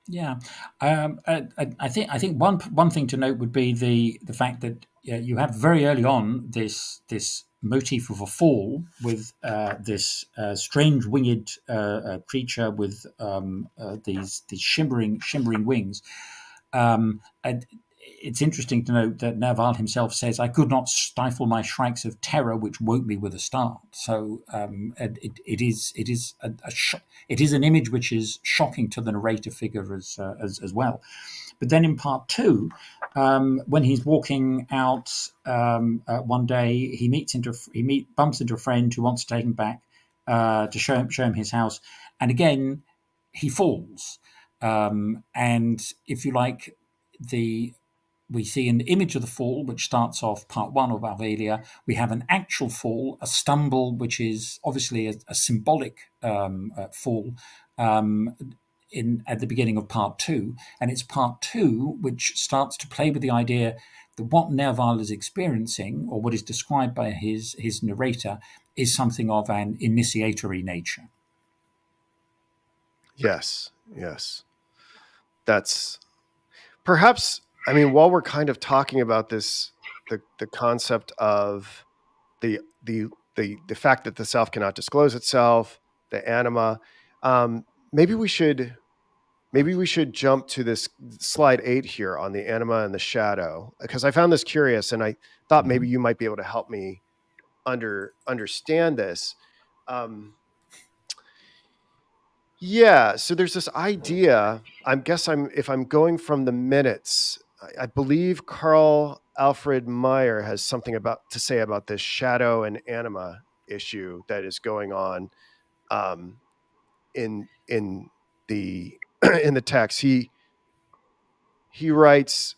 Yeah, I think one thing to note would be the fact that you have very early on this motif of a fall with this strange winged creature with these shimmering wings. And it's interesting to note that Nerval himself says, "I could not stifle my shrieks of terror, which woke me with a start." So it is an image which is shocking to the narrative figure as well. But then in part two, when he's walking out one day, he bumps into a friend who wants to take him back to show him his house, and again he falls. And if you like, we see an image of the fall, which starts off part one of Aurelia. We have an actual fall, a stumble, which is obviously a symbolic fall at the beginning of part two. And it's part two which starts to play with the idea that what Nerval is experiencing, or what is described by his narrator, is something of an initiatory nature. Yes. That's perhaps I mean, while we're kind of talking about this, the concept of the fact that the self cannot disclose itself, the anima, maybe we should jump to this slide 8 here on the anima and the shadow, because I found this curious, and I thought maybe you might be able to help me understand this. Yeah, so there's this idea. If I'm going from the minutes, I believe Carl Alfred Meyer has something to say about this shadow and anima issue that is going on in the in the text. He writes,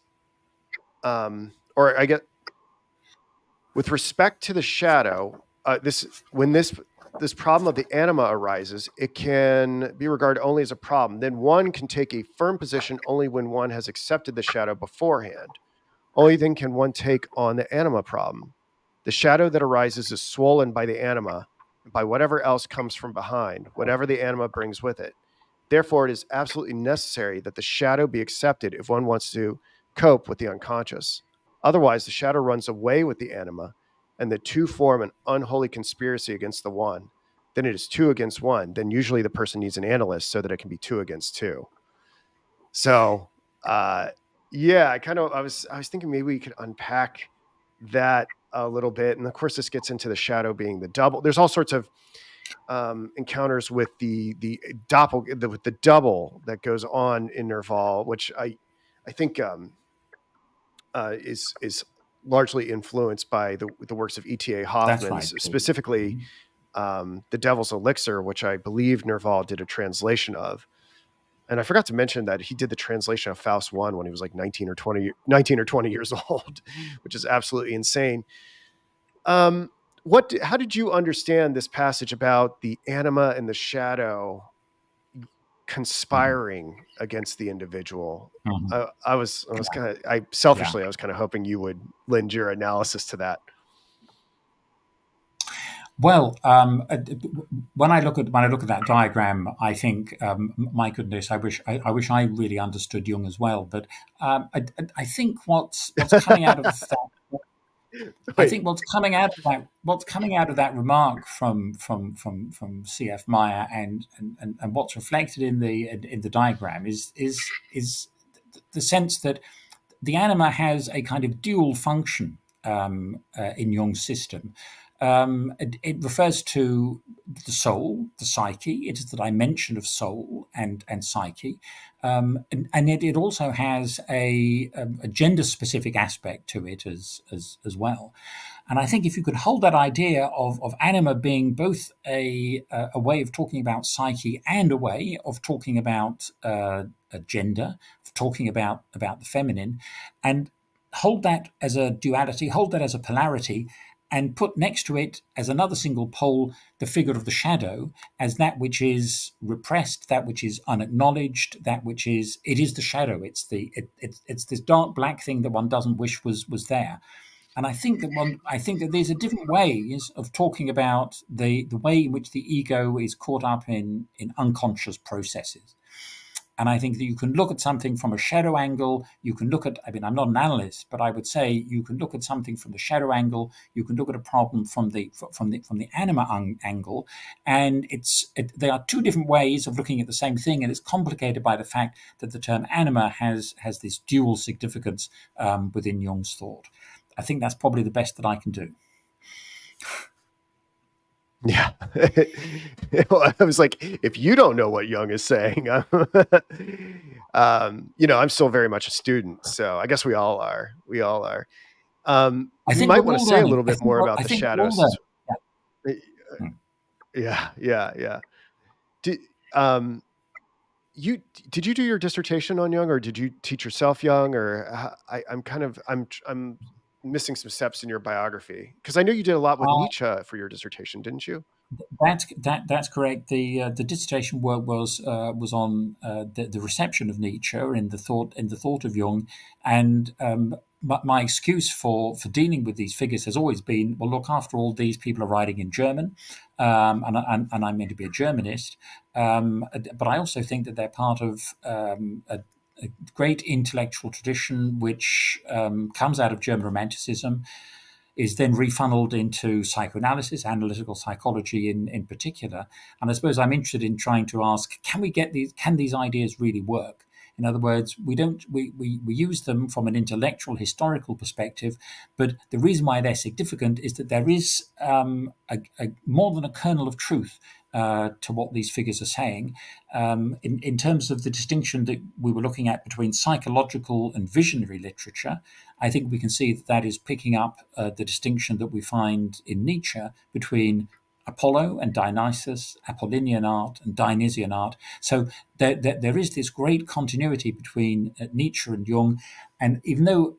or I get, with respect to the shadow, when this problem of the anima arises, it can be regarded only as a problem. Then one can take a firm position only when one has accepted the shadow beforehand. Only then can one take on the anima problem. The shadow that arises is swollen by the anima, by whatever else comes from behind, whatever the anima brings with it. Therefore, it is absolutely necessary that the shadow be accepted if one wants to cope with the unconscious. Otherwise, the shadow runs away with the anima, and the two form an unholy conspiracy against the one. Then it is 2 against 1. Then usually the person needs an analyst so that it can be 2 against 2. So, yeah, I was thinking maybe we could unpack that a little bit. And of course, this gets into the shadow being the double. There's all sorts of encounters with the double that goes on in Nerval, which I think is largely influenced by the works of E.T.A. Hoffman, right. specifically The Devil's Elixir, which I believe Nerval did a translation of. And I forgot to mention that he did the translation of Faust I when he was like 19 or 20 years old, which is absolutely insane. How did you understand this passage about the anima and the shadow conspiring against the individual? I was kind of selfishly, I was kind of hoping you would lend your analysis to that. Well, when I look at that diagram, I think, my goodness, I wish I really understood Jung as well. But I think what's coming out of that. I think what's coming out of that remark from C.F. Meyer and what's reflected in the diagram is the sense that the anima has a kind of dual function in Jung's system. It refers to the soul, the psyche. It is the dimension of soul and psyche, and it also has a gender-specific aspect to it as well. And I think if you could hold that idea of anima being both a way of talking about psyche and a way of talking about a gender, of talking about the feminine, and hold that as a duality, hold that as a polarity, and put next to it as another single pole the figure of the shadow as that which is repressed, that which is unacknowledged, that which is the shadow. It's this dark black thing that one doesn't wish was there. And I think that there's a different ways of talking about the way in which the ego is caught up in unconscious processes. And I think that you can look at something from a shadow angle. You can look at, I'm not an analyst, but I would say you can look at something from the shadow angle. You can look at a problem from the anima angle. And there are two different ways of looking at the same thing. And it's complicated by the fact that the term anima has this dual significance within Jung's thought. I think that's probably the best that I can do. Yeah. I was like, if you don't know what Jung is saying, I'm still very much a student. So I guess we all are. You might want to say a little bit more about the shadows. Yeah. Did you do your dissertation on Jung, or did you teach yourself Jung, or I'm missing some steps in your biography, because I know you did a lot with Nietzsche for your dissertation, didn't you? That's correct. The dissertation work was on the reception of Nietzsche in the thought of Jung, and my excuse for dealing with these figures has always been, well, look, after all, these people are writing in German, and I'm meant to be a Germanist, but I also think that they're part of a great intellectual tradition which comes out of German Romanticism, is then refunneled into psychoanalysis, analytical psychology in particular. And I suppose I'm interested in trying to ask, can these ideas really work? In other words, we use them from an intellectual, historical perspective, but the reason why they're significant is that there is more than a kernel of truth to what these figures are saying. In terms of the distinction that we were looking at between psychological and visionary literature, I think we can see that is picking up the distinction that we find in Nietzsche between Apollo and Dionysus, Apollinian art and Dionysian art. So there is this great continuity between Nietzsche and Jung. And even though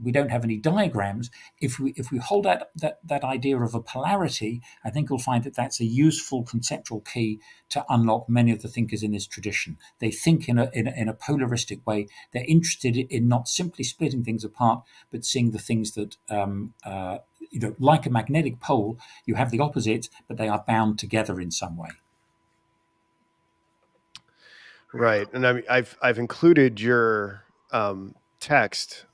we don't have any diagrams, if we hold out that idea of a polarity, I think we'll find that that's a useful conceptual key to unlock many of the thinkers in this tradition. They think in a polaristic way. They're interested in not simply splitting things apart, but seeing the things that like a magnetic pole, you have the opposites, but they are bound together in some way. Right, and I mean, I've included your text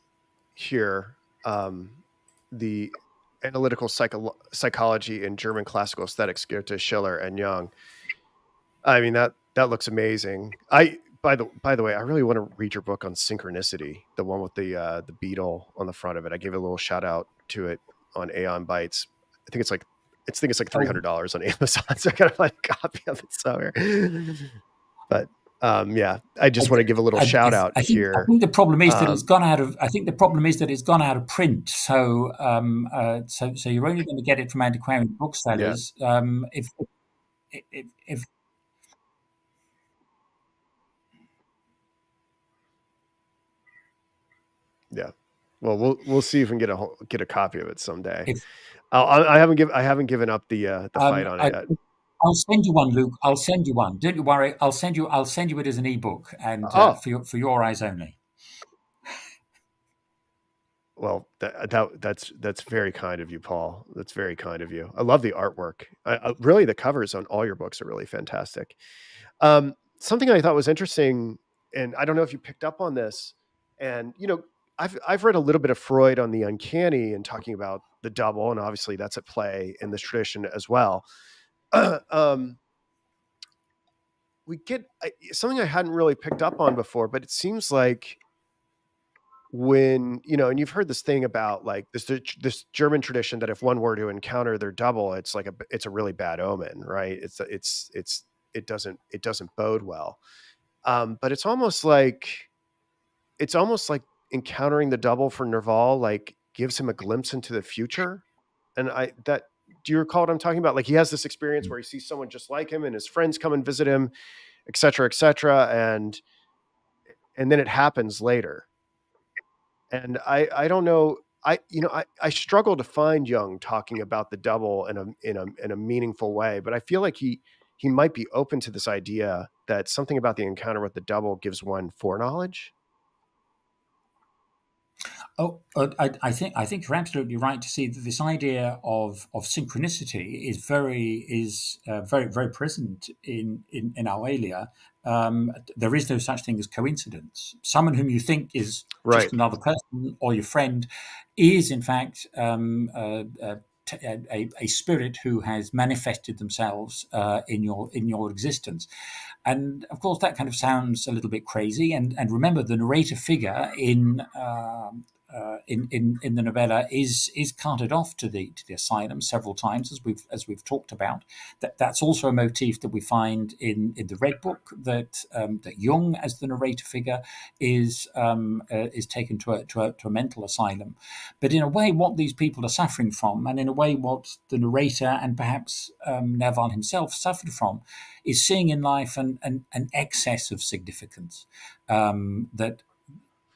here, the analytical psychology in German classical aesthetics, Goethe, Schiller, and Jung. I mean, that looks amazing. By the way, I really want to read your book on synchronicity, the one with the beetle on the front of it. I gave a little shout out to it on Aeon Bytes. I think it's like $300 on Amazon, so I gotta find a copy of it somewhere. But yeah, I just want to give a little shout out here. I think the problem is that it's gone out of. I think the problem is that it's gone out of print. So so you're only going to get it from antiquarian booksellers. Yeah. If yeah, well, we'll see if we can get a copy of it someday. I haven't given up the fight on it yet. I'll send you one, Luke. I'll send you one. Don't you worry. I'll send you it as an ebook and for your eyes only. Well, that's very kind of you, Paul. That's very kind of you. I love the artwork. Really, the covers on all your books are really fantastic. Something I thought was interesting, and I don't know if you picked up on this, and I've read a little bit of Freud on the uncanny and talking about the double, and obviously that's at play in this tradition as well. We get something I hadn't really picked up on before, but it seems like when, and you've heard this thing about like this German tradition that if one were to encounter their double, it's a really bad omen, right? It doesn't bode well. But it's almost like encountering the double for Nerval, like gives him a glimpse into the future. And do you recall what I'm talking about? Like he has this experience where he sees someone just like him and his friends come and visit him, et cetera, and then it happens later. And I don't know. I struggle to find Jung talking about the double in a meaningful way, but I feel like he might be open to this idea that something about the encounter with the double gives one foreknowledge. Oh, I think you're absolutely right to see that this idea of synchronicity is very present in Aurelia. There is no such thing as coincidence. Someone whom you think is just another person or your friend is in fact a spirit who has manifested themselves in your existence. And of course, that kind of sounds a little bit crazy. And remember, the narrator figure in the novella is carted off to the asylum several times, as we've talked about. That's also a motif that we find in the Red Book, that Jung, as the narrator figure, is taken to a mental asylum. But in a way, what these people are suffering from, and in a way what the narrator and perhaps Nerval himself suffered from, is seeing in life an excess of significance, that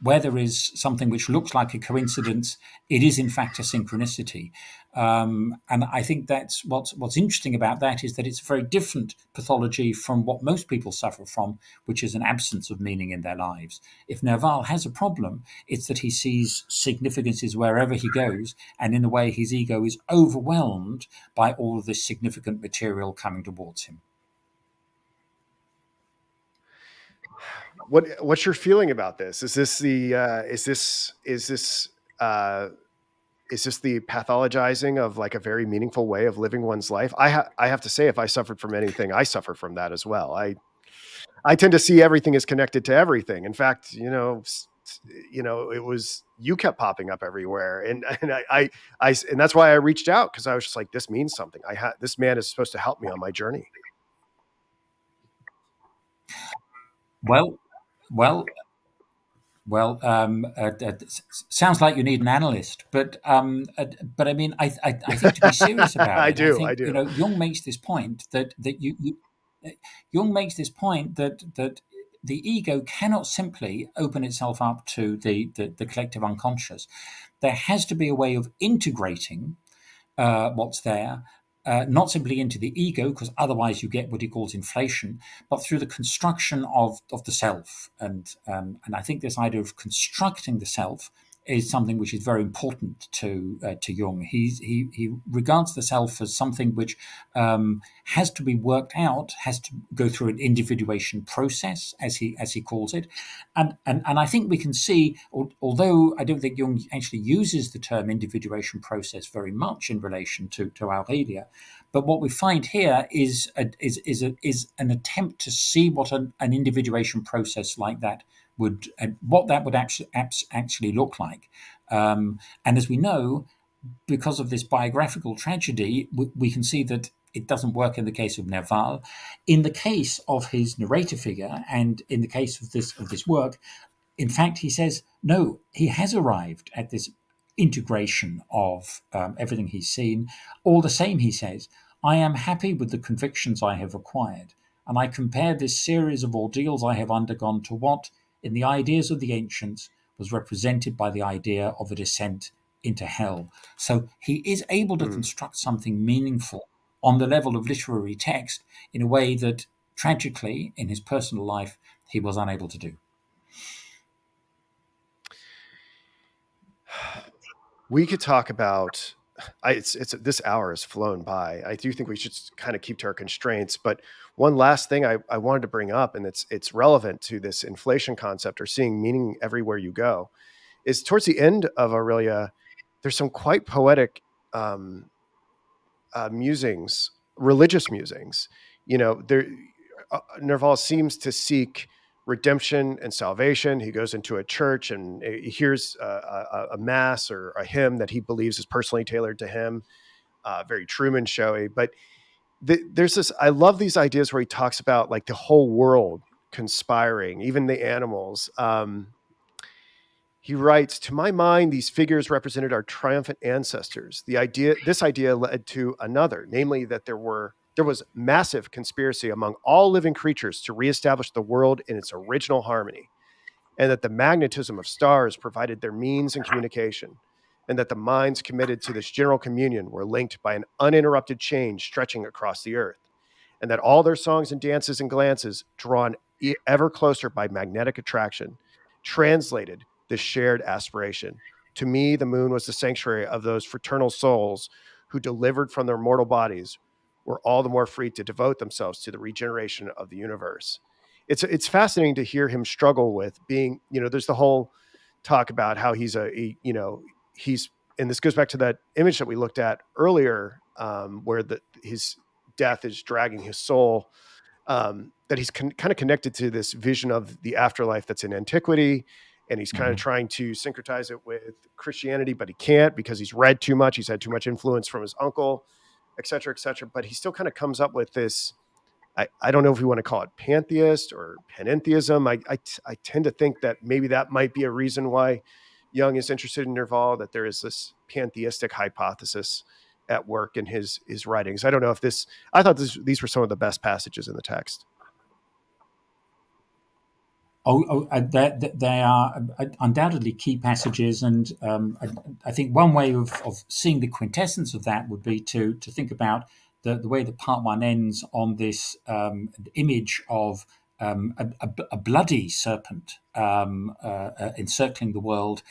where there is something which looks like a coincidence, it is in fact a synchronicity. And I think that's what's interesting about that, is that it's a very different pathology from what most people suffer from, which is an absence of meaning in their lives. If Nerval has a problem, it's that he sees significances wherever he goes, and in a way his ego is overwhelmed by all of this significant material coming towards him. what's your feeling about this? Is this the uh, is this the pathologizing of like a very meaningful way of living one's life? I have to say, if I suffered from anything, I suffer from that as well. I tend to see everything as connected to everything. In fact, it was, you kept popping up everywhere, and and that's why I reached out, because I was just like, this means something. This man is supposed to help me on my journey. Well, well, sounds like you need an analyst, but I mean, I think, to be serious about I it, I do, think Jung makes this point Jung makes this point that the ego cannot simply open itself up to the collective unconscious. There has to be a way of integrating what's there, not simply into the ego, because otherwise you get what he calls inflation, but through the construction of the self. And I think this idea of constructing the self is something which is very important to Jung. He regards the self as something which has to be worked out, has to go through an individuation process, as he calls it, and I think we can see, although I don't think Jung actually uses the term individuation process very much in relation to Aurelia, but what we find here is an attempt to see what an individuation process like that would, what that would actually look like. And as we know, because of this biographical tragedy, we can see that it doesn't work in the case of Nerval. In the case of his narrator figure, and in the case of this work, in fact, he says, no, he has arrived at this integration of everything he's seen. All the same, he says, I am happy with the convictions I have acquired, and I compare this series of ordeals I have undergone to what, in the ideas of the ancients, was represented by the idea of a descent into hell. So he is able to construct something meaningful on the level of literary text in a way that, tragically, in his personal life, he was unable to do. We could talk about, this hour has flown by. I do think we should kind of keep to our constraints, but one last thing I wanted to bring up, and it's relevant to this inflation concept, or seeing meaning everywhere you go, is towards the end of Aurelia, there's some quite poetic musings, religious musings. Nerval seems to seek redemption and salvation. He goes into a church and he hears a mass or a hymn that he believes is personally tailored to him, very Truman showy. But there's this, I love these ideas where he talks about like the whole world conspiring, even the animals. He writes, to my mind, these figures represented our triumphant ancestors. This idea led to another, namely that there was massive conspiracy among all living creatures to reestablish the world in its original harmony, and that the magnetism of stars provided their means and communication, and that the minds committed to this general communion were linked by an uninterrupted chain stretching across the earth, and that all their songs and dances and glances, drawn ever closer by magnetic attraction, translated this shared aspiration. To me, the moon was the sanctuary of those fraternal souls who, delivered from their mortal bodies, were all the more free to devote themselves to the regeneration of the universe. It's fascinating to hear him struggle with being, there's the whole talk about how he's and this goes back to that image that we looked at earlier, where his death is dragging his soul, that he's kind of connected to this vision of the afterlife that's in antiquity. And he's kind of trying to syncretize it with Christianity, but he can't because he's read too much. He's had too much influence from his uncle, et cetera, et cetera. But he still kind of comes up with this, I don't know if we want to call it pantheist or panentheism. I tend to think that maybe that might be a reason why Jung is interested in Nerval, that there is this pantheistic hypothesis at work in his writings. I don't know if I thought these were some of the best passages in the text. They are undoubtedly key passages, and I think one way of seeing the quintessence of that would be to think about the way that part one ends on this image of a bloody serpent encircling the world.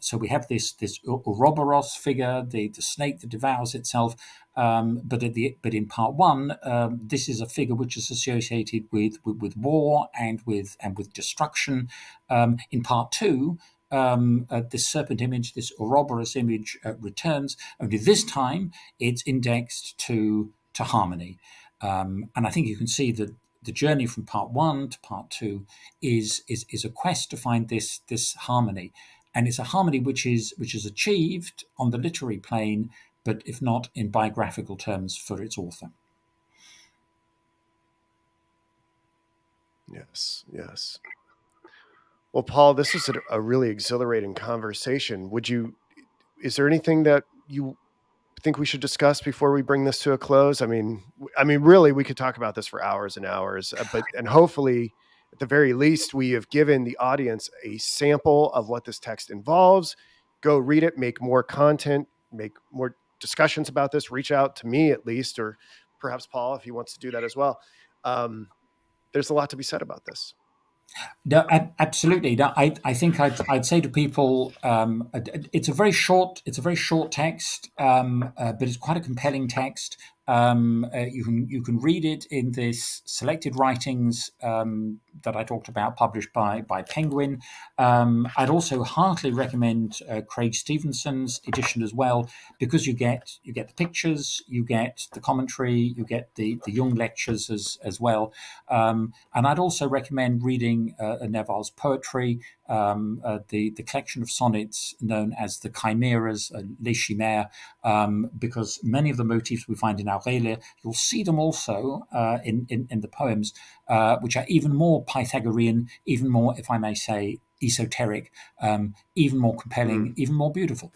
So we have this Ouroboros figure, the snake that devours itself, But in part one, this is a figure which is associated with war and with destruction. In part two, this serpent image, this Ouroboros image, returns. Only this time, it's indexed to harmony, and I think you can see that the journey from part one to part two is a quest to find this harmony, and it's a harmony which is achieved on the literary plane, but if not in biographical terms for its author. Yes, yes. Well, Paul, this was a really exhilarating conversation. Is there anything that you think we should discuss before we bring this to a close? I mean, really, we could talk about this for hours and hours, and hopefully, at the very least, we have given the audience a sample of what this text involves. Go read it, make more content, make more discussions about this. Reach out to me at least, or perhaps Paul, if he wants to do that as well. There's a lot to be said about this. No, absolutely. No, I think I'd say to people, it's a very short text, but it's quite a compelling text. You can read it in this selected writings that I talked about, published by Penguin. I'd also heartily recommend Craig Stephenson's edition as well, because you get the pictures, you get the commentary, you get the Jung lectures as well. And I'd also recommend reading Nerval's poetry, the collection of sonnets known as the Chimeras, Les Chimères, because many of the motifs we find in Aurelia, you'll see them also in the poems, which are even more Pythagorean, even more, if I may say, esoteric, even more compelling, even more beautiful.